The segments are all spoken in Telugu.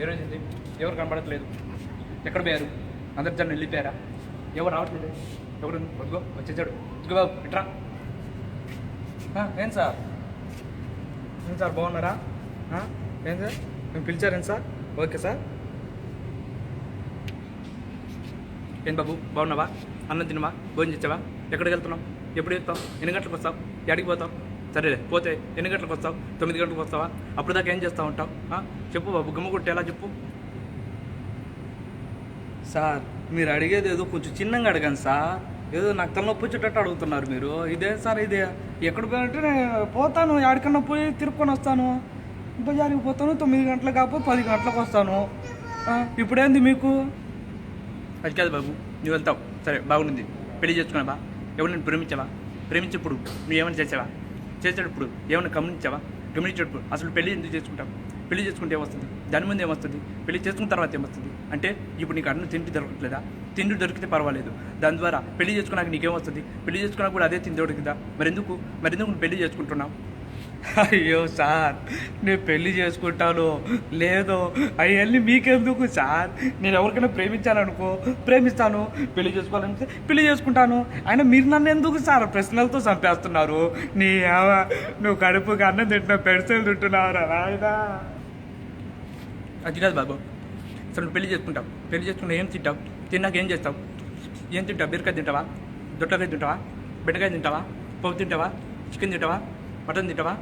ఏమైంది? ఎవరు కనపడట్లేదు? ఎక్కడ పోయారు? అందరు జనం వెళ్ళిపోయారా? ఎవరు రావట్లేదు? ఎవరు వద్దుగో వచ్చేసాడు. ఇదిగో బాబు ఇట్రా. ఏం సార్? ఏం సార్ బాగున్నారా? ఏం సార్ మేము పిలిచారేం సార్? Okay sir. ఏం బాబు బాగున్నావా? అన్నం తినవా? భోజనం చేసావా? ఎక్కడికి వెళ్తున్నావు? ఎప్పుడు వెళ్తావు? ఎన్ని గంటలకు వస్తావు? ఎక్కడికి పోతావు? సరేలే పోతే ఎన్ని గంటలకు వస్తావు? 9 గంటలకు వస్తావా? అప్పుడు దాకా ఏం చేస్తూ ఉంటావు? చెప్పు బాబు, గుమ్మ కొట్టి ఎలా చెప్పు. సార్ మీరు అడిగేది ఏదో కొంచెం చిన్నగా అడగండి సార్. ఏదో నాకు తలనొప్పి వచ్చేటట్టు అడుగుతున్నారు మీరు. ఇదే సార్ ఇదే. ఎక్కడ పోయాలంటే నేను పోతాను, ఎక్కడికన్నా పోయి తిరుక్కొని వస్తాను. బజారుకి పోతాను, 9 గంటలకు కాకపోతే 10 గంటలకు వస్తాను. ఇప్పుడేంది మీకు? అది కాదు బాబు, నువ్వు వెళ్తావు సరే బాగుంది. పెళ్లి చేసుకున్నావా? ఎవరిని ప్రేమించావా? ప్రేమించేప్పుడు నువ్వు ఏమైనా చేసావా? చేసేటప్పుడు ఏమైనా గమనించావా? గమనించేటప్పుడు అసలు పెళ్లి ఎందుకు చేసుకుంటావు? పెళ్లి చేసుకుంటే ఏమొస్తుంది? దాని ముందు ఏమొస్తుంది? పెళ్లి చేసుకున్న తర్వాత ఏమొస్తుంది? అంటే ఇప్పుడు నీకు అన్నం తిండి దొరకట్లేదా? తిండి దొరికితే పర్వాలేదు, దాని ద్వారా పెళ్లి చేసుకున్నాక నీకేమొస్తుంది? పెళ్లి చేసుకున్నాక కూడా అదే తిండి దొరికిందా? మరెందుకు నువ్వు పెళ్లి చేసుకుంటున్నావు? అయ్యో సార్, నేను పెళ్లి చేసుకుంటాను లేదో అవన్నీ మీకెందుకు సార్? నేను ఎవరికైనా ప్రేమించాలనుకో ప్రేమిస్తాను, పెళ్లి చేసుకోవాలంటే పెళ్లి చేసుకుంటాను. అయినా మీరు నన్ను ఎందుకు సార్ ప్రశ్నలతో చంపేస్తున్నారు? నువ్వు కడుపుకి అన్నం తింటున్నావు, పెడిసెలు తింటున్నావురా రాయదా? అది కాదు బాబు, అసలు నువ్వు పెళ్లి చేసుకుంటావు, పెళ్లి చేసుకుంటే ఏం తింటావు? తిన్నాక ఏం చేస్తావు? ఏం తింటావు? బీరకాయ తింటావా? దొట్టకాయ తింటావా? బెండకాయ తింటావా? పప్పు తింటావా? చికెన్ తింటావా? మటన్ తింటావా?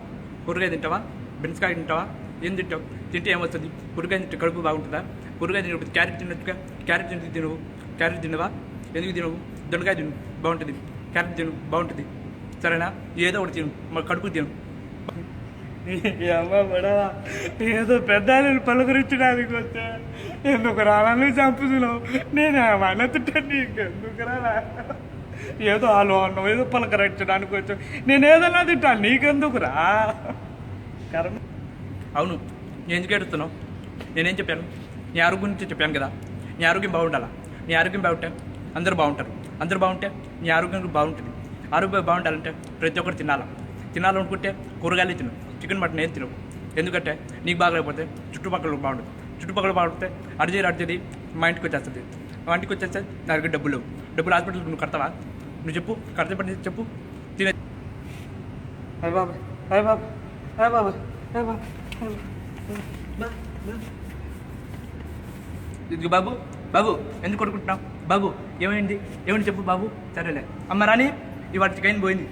కూరగాయ తింటావా? బెండకాయ తింటావా? ఏం తింటావు? తింటే ఏమొస్తుంది? కూరగాయ తింటే కడుపు బాగుంటుందా? కూరగాయ తినకపోతే క్యారెట్ తినట్టుగా క్యారెట్ తింటే తినవు. క్యారెట్ తినవా? ఎందుకు తినవు? దొండకాయ తిను, బాగుంటుంది. క్యారెట్ తిను, బాగుంటుంది. సరేనా? ఏదో ఒకటి తిను, మరి కడుపు తిను. అమ్మ పడవా, ఏదో పెద్ద పలుకరించడానికి వస్తే ఎందుకు రాలని చంపుతున్నావు? నేను ఏమన్నా తింటా, నీకు ఎందుకు రా? ఏదో ఆలో అన్నావు, ఏదో పలకరించడానికి వచ్చావు. నేను ఏదన్నా తింటాను, నీకెందుకురా? కరెక్ట్. అవును, నేను ఎందుకు ఏడుస్తున్నావు? నేనేం చెప్పాను? నీ ఆరోగ్యం గురించి చెప్పాను కదా. నీ ఆరోగ్యం బాగుండాలా? నీ ఆరోగ్యం బాగుంటే అందరూ బాగుంటారు. అందరూ బాగుంటే నీ ఆరోగ్యం బాగుంటుంది. ఆరోగ్యం బాగుండాలంటే ప్రతి ఒక్కరు తినాలనుకుంటే కూరగాయలు తిను, చికెన్ మటన్ ఏం తినవు. ఎందుకంటే నీకు బాగలేకపోతే చుట్టుపక్కల బాగుంటుంది. చుట్టుపక్కల బాగుంటే అడిచేది మా ఇంటికి వచ్చేస్తుంది. మా ఇంటికి వచ్చేస్తే నా దగ్గర డబ్బులు హాస్పిటల్కి నువ్వు కడతావా? నువ్వు చెప్పు, కడితే పడి చెప్పు. తినే అయ్య బాబా, అయ్య బాబా, అయ్య బాబా, అయ్య బాబా. ఇది బాబు, బాబు ఎందుకు కొడుకుంటున్నావు? బాబు ఏమైంది? ఏమైంది చెప్పు బాబు. సరేలే అమ్మ రాని, ఇవాళ చికెన్ పోయింది.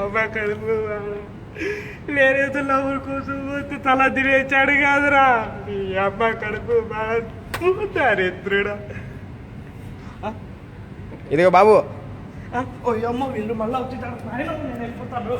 అమ్మ కడుపు లేరేదో లవర్ కోసం పోతే తల తినేచాడు కాదురా. నీ అమ్మ కడుపు దరిద్రుడా. ఇదిగో బాబు. ఓ అమ్మ వీళ్ళు మళ్ళీ వచ్చేసాడు. నేను వెళ్ళిపోతాను.